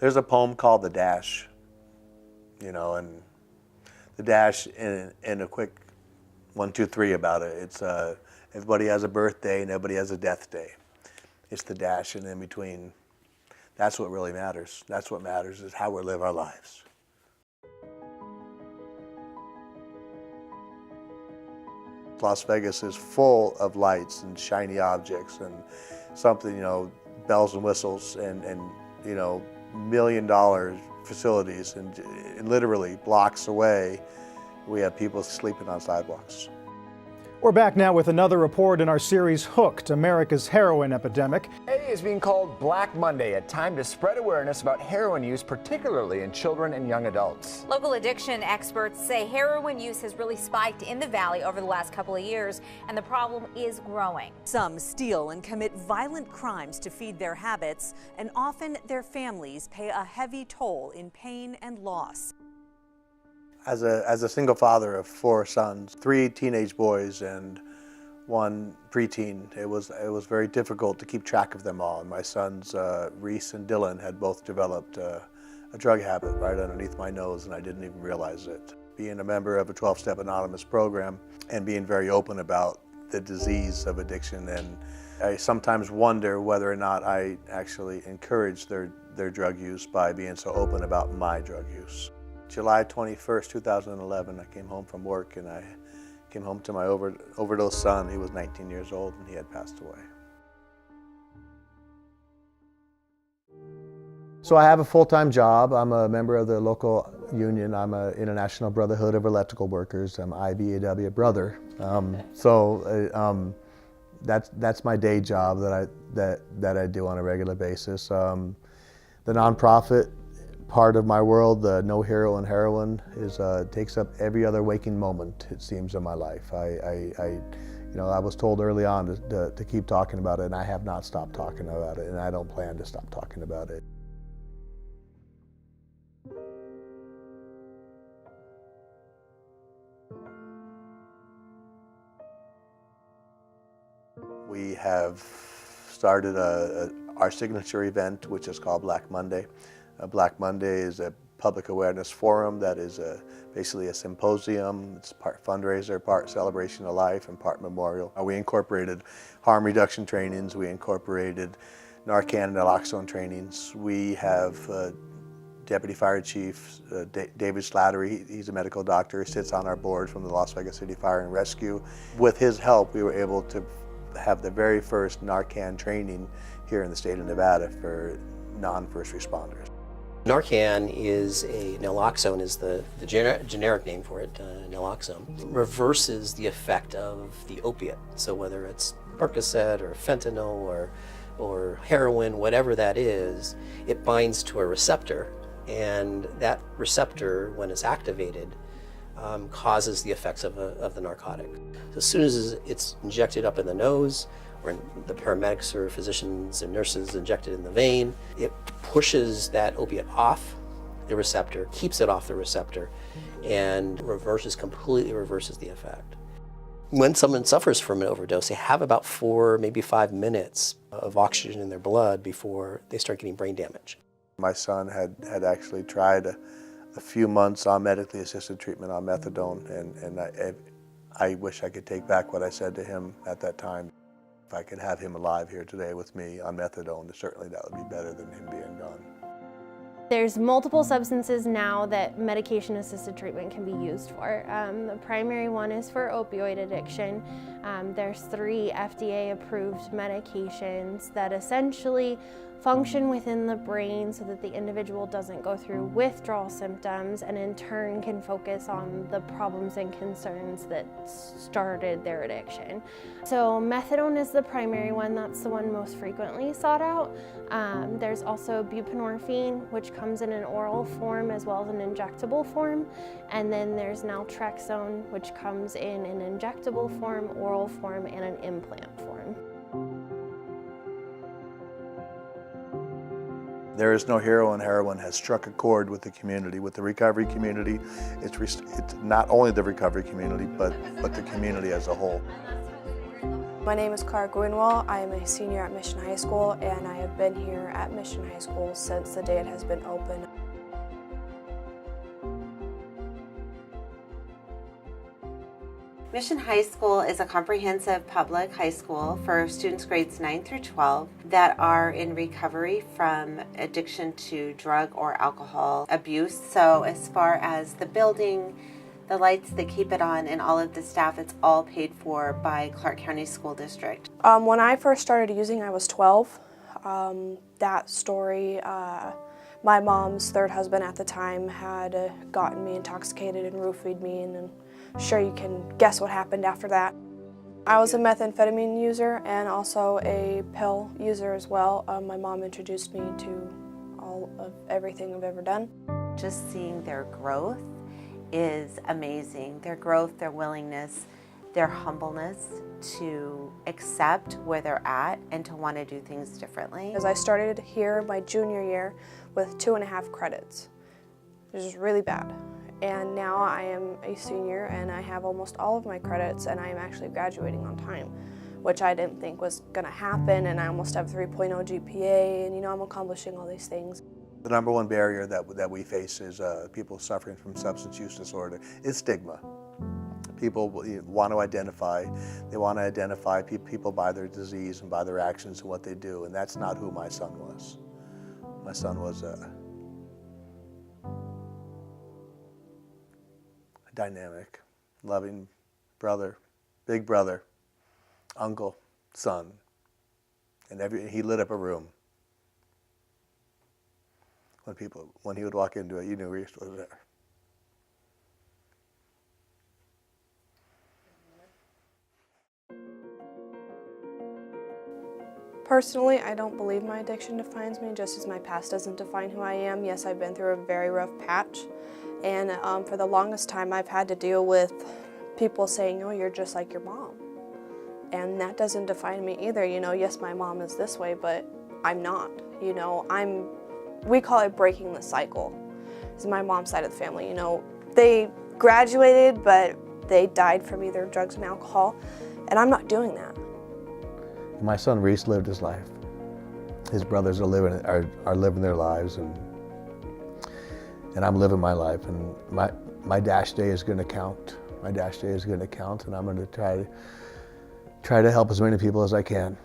There's a poem called The Dash, you know, and the dash in a quick 1, 2, 3 about it. It's everybody has a birthday and everybody has a death day. It's the dash and in between. That's what really matters. That's what matters, is how we live our lives. Las Vegas is full of lights and shiny objects and something, you know, bells and whistles and you know, $1 million facilities, and literally blocks away, we have people sleeping on sidewalks. We're back now with another report in our series Hooked, America's heroin epidemic. Today is being called Black Monday, a time to spread awareness about heroin use, particularly in children and young adults. Local addiction experts say heroin use has really spiked in the valley over the last couple of years, and the problem is growing. Some steal and commit violent crimes to feed their habits, and often their families pay a heavy toll in pain and loss. As a single father of 4 sons, 3 teenage boys and 1 preteen, it was very difficult to keep track of them all. And my sons, Reese and Dylan, had both developed a drug habit right underneath my nose, and I didn't even realize it. Being a member of a 12-step anonymous program and being very open about the disease of addiction, and I sometimes wonder whether or not I actually encouraged their drug use by being so open about my drug use. July 21st, 2011, I came home from work, and I came home to my overdose son. He was 19 years old and he had passed away. So I have a full-time job. I'm a member of the local union. I'm an International Brotherhood of Electrical Workers. I'm IBAW brother. That's my day job that I do on a regular basis. The nonprofit part of my world, the No Hero in Heroin, takes up every other waking moment, it seems, in my life. I was told early on to keep talking about it, and I have not stopped talking about it, and I don't plan to stop talking about it. We have started our signature event, which is called Black Monday. Black Monday is a public awareness forum that is basically a symposium. It's part fundraiser, part celebration of life, and part memorial. We incorporated harm reduction trainings. We incorporated Narcan and naloxone trainings. We have Deputy Fire Chief David Slattery. He's a medical doctor. He sits on our board from the Las Vegas City Fire and Rescue. With his help, we were able to have the very first Narcan training here in the state of Nevada for non-first responders. Narcan naloxone is the generic name for it, naloxone. Reverses the effect of the opiate. So whether it's Percocet or fentanyl or heroin, whatever that is, it binds to a receptor, and that receptor, when it's activated, causes the effects of the narcotic. So as soon as it's injected up in the nose, or the paramedics or physicians and nurses inject it in the vein, it pushes that opiate off the receptor, keeps it off the receptor, and completely reverses the effect. When someone suffers from an overdose, they have about 4, maybe 5 minutes of oxygen in their blood before they start getting brain damage. My son had actually tried a few months on medically assisted treatment on methadone, and I wish I could take back what I said to him at that time. If I could have him alive here today with me on methadone, certainly that would be better than him being gone. There's multiple substances now that medication-assisted treatment can be used for. The primary one is for opioid addiction. There's 3 FDA-approved medications that essentially function within the brain so that the individual doesn't go through withdrawal symptoms, and in turn can focus on the problems and concerns that started their addiction. So methadone is the primary one. That's the one most frequently sought out. There's also buprenorphine, which comes in an oral form as well as an injectable form. And then there's naltrexone, which comes in an injectable form, oral form, and an implant form. There is no hero, and heroin has struck a chord with the community, with the recovery community. It's not only the recovery community, but the community as a whole. My name is Clara Gwynwall. I am a senior at Mission High School, and I have been here at Mission High School since the day it has been open. Mission High School is a comprehensive public high school for students grades 9 through 12 that are in recovery from addiction to drug or alcohol abuse. So as far as the building, the lights that keep it on, and all of the staff, it's all paid for by Clark County School District. When I first started using, I was 12. That story, my mom's third husband at the time had gotten me intoxicated and roofied me, and I'm sure you can guess what happened after that. I was a methamphetamine user and also a pill user as well. My mom introduced me to all of everything I've ever done. Just seeing their growth is amazing. Their growth, their willingness, their humbleness to accept where they're at and to want to do things differently. As I started here my junior year with 2.5 credits, which is really bad. And now I am a senior and I have almost all of my credits, and I am actually graduating on time, which I didn't think was going to happen, and I almost have 3.0 GPA, and I'm accomplishing all these things. The number one barrier that we face is people suffering from substance use disorder is stigma. People want to identify, people by their disease and by their actions and what they do, and that's not who my son was. My son was a dynamic, loving brother, big brother, uncle, son, and he lit up a room. When he would walk into it, you knew he was there. Personally, I don't believe my addiction defines me, just as my past doesn't define who I am. Yes, I've been through a very rough patch, and for the longest time I've had to deal with people saying, oh, you're just like your mom. And that doesn't define me either. Yes, my mom is this way, but I'm not. We call it breaking the cycle. It's my mom's side of the family. They graduated, but they died from either drugs and alcohol, and I'm not doing that. My son Reese lived his life. His brothers are living their lives, and I'm living my life. And my dash day is going to count. My dash day is going to count, and I'm going to try to help as many people as I can.